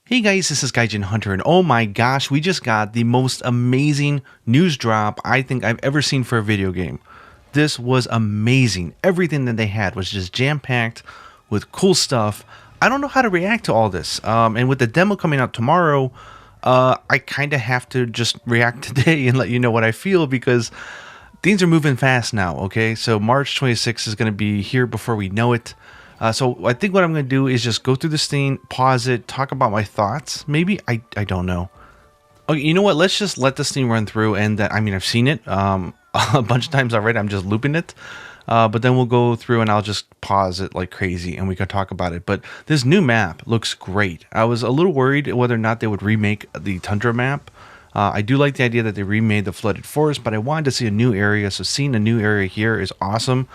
Hey guys, this is Gaijin Hunter, and oh my gosh, we just got the most amazing news drop I think I've ever seen for a video game. This was amazing. Everything that they had was just jam-packed with cool stuff. I don't know how to react to all this. And with the demo coming out tomorrow, I kind of have to just react today and let you know what I feel because things are moving fast now, okay? So March 26th is going to be here before we know it. So I think what I'm going to do is just go through this thing, pause it, talk about my thoughts. Maybe, I don't know. Okay, you know what? Let's just let this thing run through. And I mean, I've seen it a bunch of times already. I'm just looping it. But then we'll go through and I'll just pause it like crazy and we can talk about it. But this new map looks great. I was a little worried whether or not they would remake the Tundra map. I do like the idea that they remade the Flooded Forest, but I wanted to see a new area. So seeing a new area here is awesome.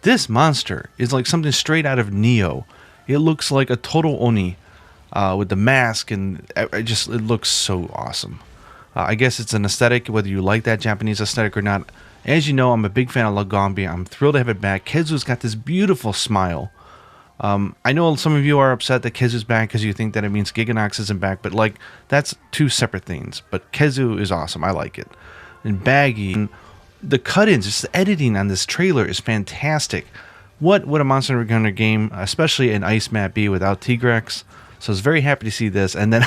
This monster is like something straight out of Neo. It looks like a total Oni with the mask, and it looks so awesome. I guess it's an aesthetic, whether you like that Japanese aesthetic or not. As you know, I'm a big fan of Lagombi. I'm thrilled to have it back. Kezu's got this beautiful smile. I know some of you are upset that Kezu's back because you think that it means Giganox isn't back, but like that's two separate things. But Kezu is awesome. I like it. And Baggy. The cut-ins, just the editing on this trailer is fantastic. What would a Monster Hunter game, especially an Ice Map, be without Tigrex? So I was very happy to see this. And then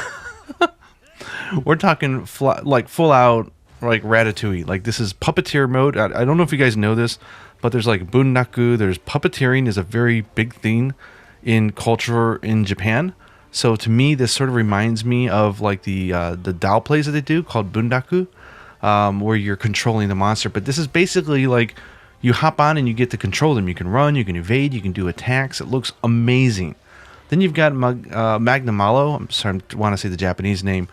we're talking like full out like Ratatouille. Like this is puppeteer mode. I don't know if you guys know this, but there's like bunraku. There's puppeteering is a very big thing in culture in Japan. So to me, this sort of reminds me of like the doll plays that they do called bunraku. Where you're controlling the monster, but this is basically like you hop on and you get to control them. You can run, you can evade, you can do attacks. It looks amazing. Then you've got Magnamalo. I'm sorry, I want to say the Japanese name,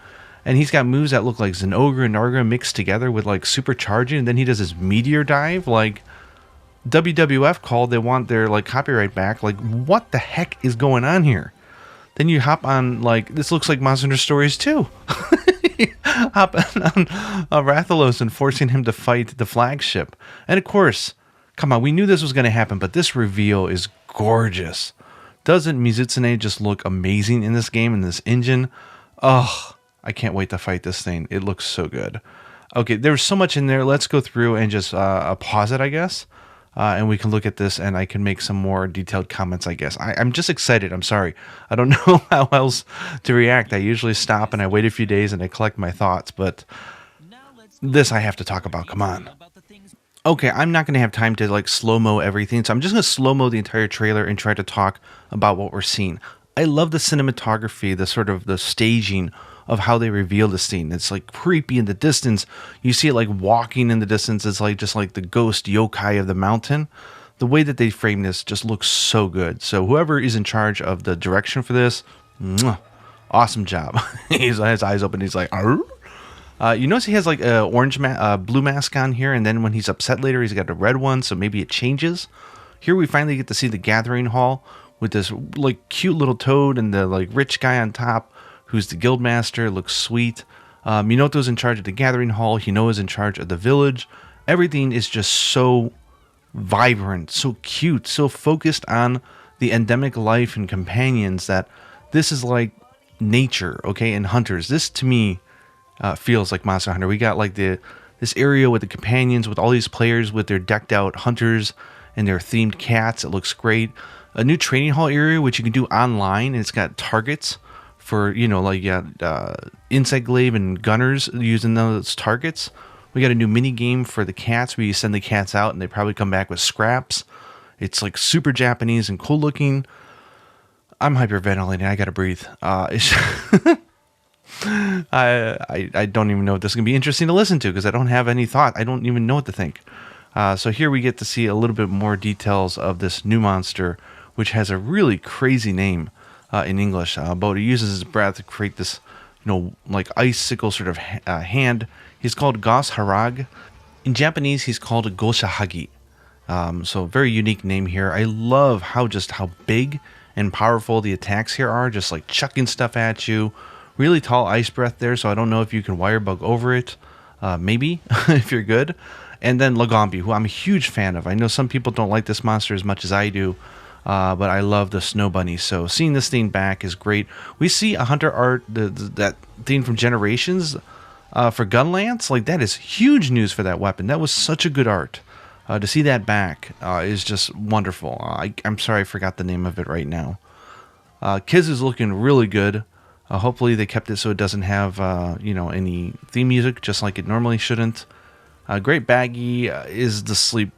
and he's got moves that look like Zenogre and Narga mixed together with like supercharging. And then he does his meteor dive, like WWF called. They want their like copyright back. Like what the heck is going on here? Then you hop on like this looks like Monster Hunter Stories 2. Hopping on Rathalos and forcing him to fight the Flagship. And of course, come on, we knew this was going to happen, but this reveal is gorgeous. Doesn't Mizutsune just look amazing in this game, in this engine? Oh, I can't wait to fight this thing. It looks so good. Okay, there's so much in there. Let's go through and just pause it, I guess. And we can look at this and I can make some more detailed comments, I guess. I'm just excited. I'm sorry. I don't know how else to react. I usually stop and I wait a few days and I collect my thoughts, but this I have to talk about. Come on. Okay, I'm not going to have time to like slow-mo everything, so I'm just going to slow-mo the entire trailer and try to talk about what we're seeing. I love the cinematography, the sort of the staging of how they reveal the scene. It's like creepy in the distance. You see it like walking in the distance. It's like just like the ghost yokai of the mountain. The way that they frame this just looks so good. So whoever is in charge of the direction for this, awesome job. He's his eyes open. He's like, you notice he has like a blue mask on here, and then when he's upset later, he's got a red one. So maybe it changes. Here we finally get to see the gathering hall with this like cute little toad and the like rich guy on top, who's the guild master. Looks sweet. Minoto's in charge of the gathering hall. Hinoa's in charge of the village. Everything is just so vibrant, so cute, so focused on the endemic life and companions that this is like nature, okay, and hunters. This to me feels like Monster Hunter. We got like this area with the companions, with all these players with their decked out hunters and their themed cats. It looks great. A new training hall area which you can do online, and it's got targets for, you know, like insect glaive and gunners using those targets. We got a new mini game for the cats where you send the cats out and they probably come back with scraps. It's like super Japanese and cool looking. I'm hyperventilating. I gotta breathe. I don't even know if this is gonna be interesting to listen to because I don't have any thought. I don't even know what to think. So here we get to see a little bit more details of this new monster, which has a really crazy name in English. But he uses his breath to create this, you know, like icicle sort of hand. He's called Gos Harag. In Japanese, he's called Goshahagi. So very unique name here. I love how big and powerful the attacks here are. Just like chucking stuff at you. Really tall ice breath there, so I don't know if you can wire bug over it. Maybe, if you're good. And then Lagombi, who I'm a huge fan of. I know some people don't like this monster as much as I do. But I love the snow bunny, so seeing this thing back is great. We see a hunter art, that thing from Generations for Gunlance. Like, that is huge news for that weapon. That was such a good art. To see that back is just wonderful. I'm sorry I forgot the name of it right now. Kiz is looking really good. Hopefully they kept it so it doesn't have any theme music, just like it normally shouldn't. Great Baggy is the sleep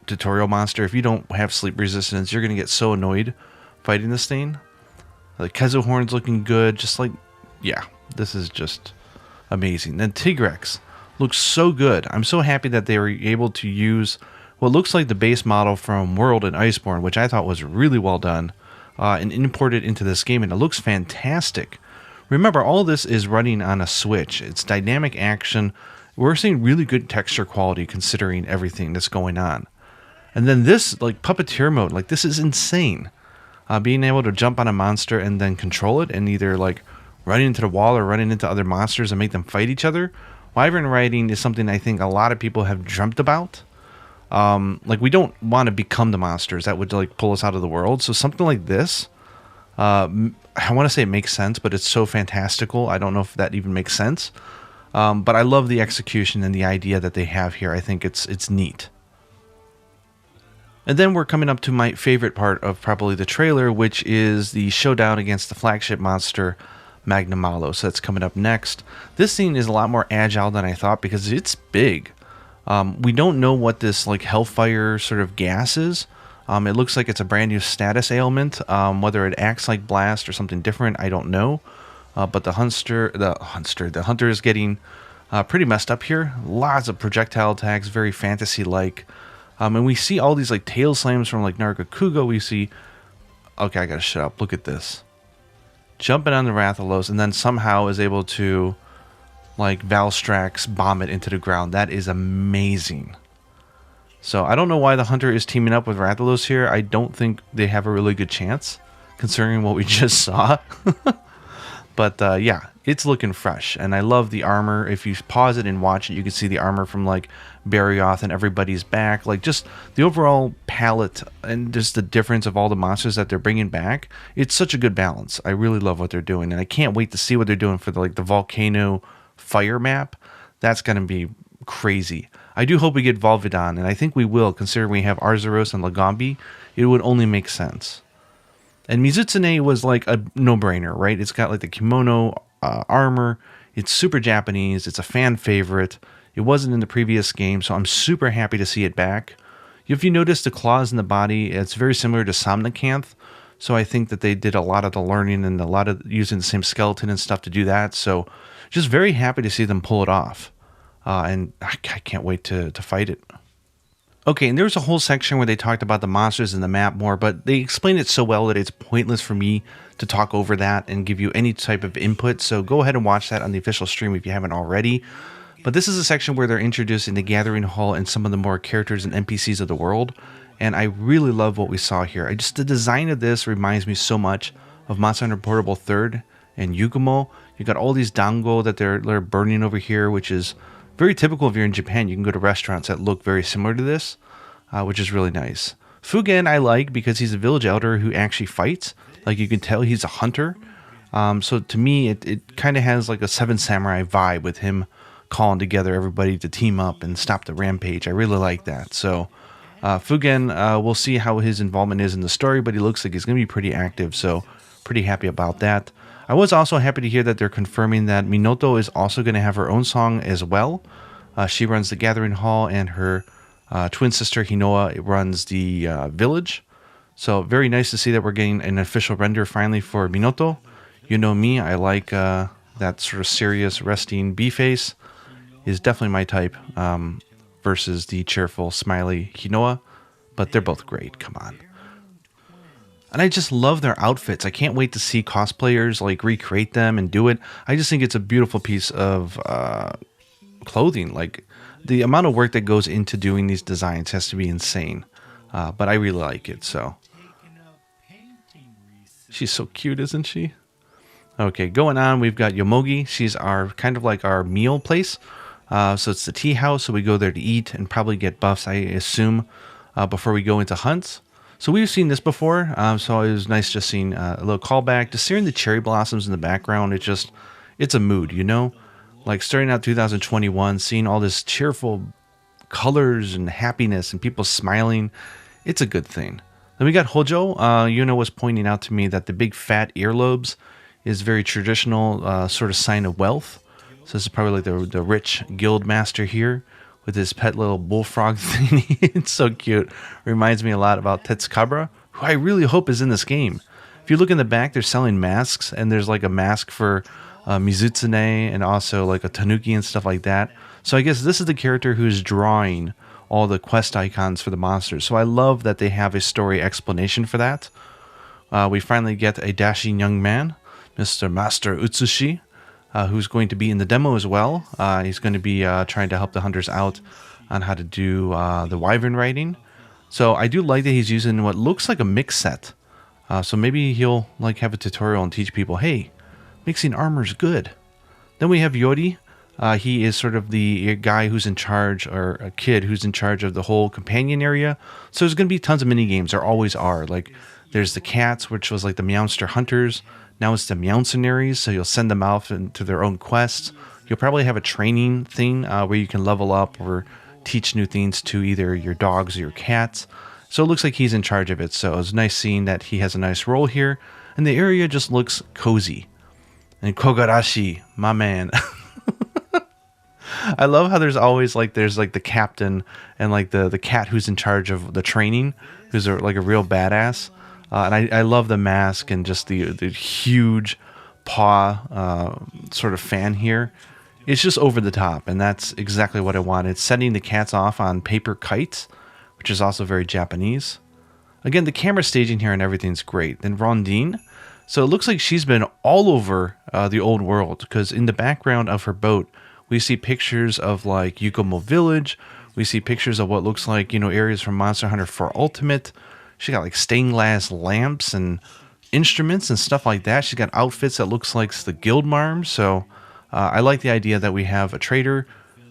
tutorial monster. If you don't have sleep resistance, you're going to get so annoyed fighting this thing. The Kezu Horn's looking good. Just like, yeah, this is just amazing. Then Tigrex looks so good. I'm so happy that they were able to use what looks like the base model from World and Iceborne, which I thought was really well done, and import it into this game, and it looks fantastic. Remember, all this is running on a Switch. It's dynamic action. We're seeing really good texture quality considering everything that's going on. And then this, like, puppeteer mode, like, this is insane. Being able to jump on a monster and then control it and either, like, running into the wall or running into other monsters and make them fight each other. Wyvern riding is something I think a lot of people have dreamt about. Like, we don't want to become the monsters. That would, like, pull us out of the world. So something like this, I want to say it makes sense, but it's so fantastical. I don't know if that even makes sense. But I love the execution and the idea that they have here. I think it's neat. And then we're coming up to my favorite part of probably the trailer, which is the showdown against the flagship monster, Magnamalo. So that's coming up next. This scene is a lot more agile than I thought because it's big. We don't know what this, like, hellfire sort of gas is. It looks like it's a brand new status ailment. Whether it acts like blast or something different, I don't know. But the hunter is getting pretty messed up here. Lots of projectile attacks, very fantasy-like. And we see all these, like, tail slams from, like, Nargacuga. We see... Okay, I gotta shut up. Look at this. Jumping on the Rathalos and then somehow is able to, like, Valstrax bomb it into the ground. That is amazing. So I don't know why the hunter is teaming up with Rathalos here. I don't think they have a really good chance, considering what we just saw. But yeah, it's looking fresh, and I love the armor. If you pause it and watch it, you can see the armor from, like, Barioth and everybody's back. Like, just the overall palette and just the difference of all the monsters that they're bringing back. It's such a good balance. I really love what they're doing, and I can't wait to see what they're doing for the volcano fire map. That's going to be crazy. I do hope we get Volvidon, and I think we will, considering we have Arzuros and Lagombi. It would only make sense. And Mizutsune was like a no-brainer, right? It's got, like, the kimono armor. It's super Japanese. It's a fan favorite. It wasn't in the previous game, so I'm super happy to see it back. If you notice the claws in the body, it's very similar to Somnicanth. So I think that they did a lot of the learning and a lot of using the same skeleton and stuff to do that. So just very happy to see them pull it off. And I can't wait to fight it. Okay, and there's a whole section where they talked about the monsters and the map more, but they explained it so well that it's pointless for me to talk over that and give you any type of input. So go ahead and watch that on the official stream if you haven't already. But this is a section where they're introducing the Gathering Hall and some of the more characters and NPCs of the world. And I really love what we saw here. The design of this reminds me so much of Monster Hunter Portable 3rd and Yugumo. You got all these dango that they're burning over here, which is very typical if you're in Japan. You can go to restaurants that look very similar to this, which is really nice. Fugen I like because he's a village elder who actually fights. Like, you can tell he's a hunter. So to me, it kind of has like a Seven Samurai vibe with him calling together everybody to team up and stop the rampage. I really like that. So Fugen, we'll see how his involvement is in the story, but he looks like he's going to be pretty active, so pretty happy about that. I was also happy to hear that they're confirming that Minoto is also going to have her own song as well. She runs the Gathering Hall, and her twin sister Hinoa runs the village. So very nice to see that we're getting an official render finally for Minoto. You know me, I like that sort of serious resting B-face. Is definitely my type, versus the cheerful, smiley Hinoa. But they're both great, come on. And I just love their outfits. I can't wait to see cosplayers like recreate them and do it. I just think it's a beautiful piece of clothing. Like, the amount of work that goes into doing these designs has to be insane. But I really like it, so. She's so cute, isn't she? Okay, going on, we've got Yomogi. She's our kind of like our meal place. So it's the tea house, so we go there to eat and probably get buffs, I assume, before we go into hunts. So we've seen this before, so it was nice just seeing a little callback, just seeing the cherry blossoms in the background. It's a mood, you know? Like starting out 2021, seeing all this cheerful colors and happiness and people smiling, it's a good thing. Then we got Hojo. Yuna was pointing out to me that the big fat earlobes is very traditional sort of sign of wealth. So this is probably like the rich guild master here with his pet little bullfrog thing. It's so cute. Reminds me a lot about Tetsukabra, who I really hope is in this game. If you look in the back, they're selling masks, and there's like a mask for Mizutsune and also like a Tanuki and stuff like that. So I guess this is the character who's drawing all the quest icons for the monsters. So I love that they have a story explanation for that. We finally get a dashing young man, Mr. Master Utsushi, who's going to be in the demo as well. He's going to be trying to help the hunters out on how to do the Wyvern riding. So I do like that he's using what looks like a mix set. So maybe he'll like have a tutorial and teach people, hey, mixing armor is good. Then we have Yori. He is sort of the guy who's in charge, or a kid who's in charge of the whole companion area. So there's going to be tons of mini games. There always are. Like there's the cats, which was like the Meowster Hunters. Now it's the Meowcenaries, so you'll send them out into their own quests. You'll probably have a training thing where you can level up or teach new things to either your dogs or your cats. So it looks like he's in charge of it. So it's nice seeing that he has a nice role here. And the area just looks cozy. And Kogarashi, my man. I love how there's like the captain and like the cat who's in charge of the training, who's like a real badass. And I love the mask and just the huge paw sort of fan here. It's just over the top, and that's exactly what I wanted. Sending the cats off on paper kites, which is also very Japanese. Again, the camera staging here and everything's great. Then Rondine. So it looks like she's been all over the old world, because in the background of her boat, we see pictures of like Yukomo Village. We see pictures of what looks like, you know, areas from Monster Hunter 4 Ultimate. She got like stained glass lamps and instruments and stuff like that. She's got outfits that looks like the guild marm. So I like the idea that we have a trader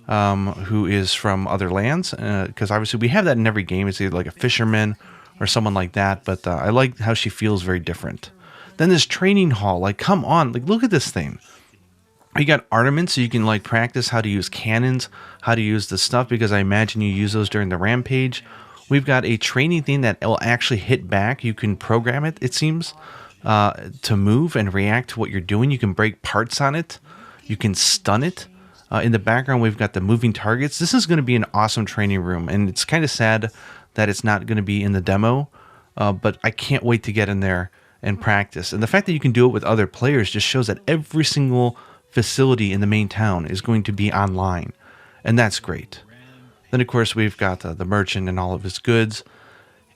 who is from other lands, because obviously we have that in every game. It's either like a fisherman or someone like that. But I like how she feels very different. Then this training hall, like, come on, like, look at this thing. You got armaments, so you can like practice how to use cannons, how to use the stuff, because I imagine you use those during the rampage. We've got a training thing that will actually hit back. You can program it, it seems, to move and react to what you're doing. You can break parts on it. You can stun it. In the background, we've got the moving targets. This is going to be an awesome training room, and it's kind of sad that it's not going to be in the demo, but I can't wait to get in there and practice. And the fact that you can do it with other players just shows that every single facility in the main town is going to be online, and that's great. Then of course we've got the merchant and all of his goods,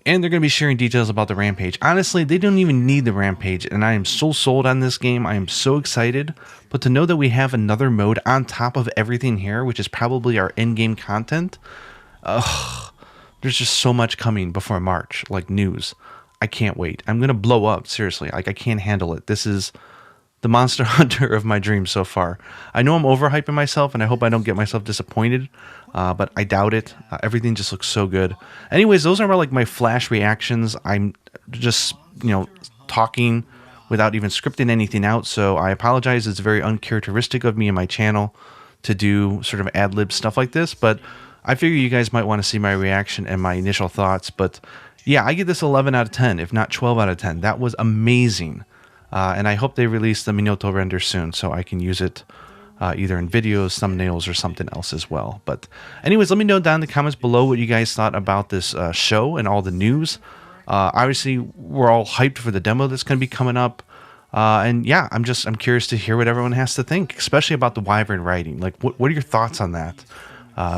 and they're going to be sharing details about the rampage. Honestly, they don't even need the rampage, and I am so sold on this game. I am so excited. But to know that we have another mode on top of everything here, which is probably our end-game content, there's just so much coming before March, like news. I can't wait. I'm going to blow up, seriously. Like, I can't handle it. This is the Monster Hunter of my dreams so far. I know I'm overhyping myself, and I hope I don't get myself disappointed, but I doubt it. Everything just looks so good. Anyways, those are like my flash reactions. I'm just, talking without even scripting anything out, so I apologize. It's very uncharacteristic of me and my channel to do sort of ad-lib stuff like this, but I figure you guys might want to see my reaction and my initial thoughts. But yeah, I give this 11 out of 10, if not 12 out of 10. That was amazing. And I hope they release the Minoto render soon so I can use it either in videos, thumbnails, or something else as well. But anyways, let me know down in the comments below what you guys thought about this show and all the news. Obviously, we're all hyped for the demo that's going to be coming up. And yeah, I'm curious to hear what everyone has to think, especially about the Wyvern riding. Like, what are your thoughts on that?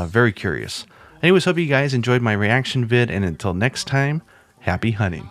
Very curious. Anyways, hope you guys enjoyed my reaction vid, and until next time, happy hunting.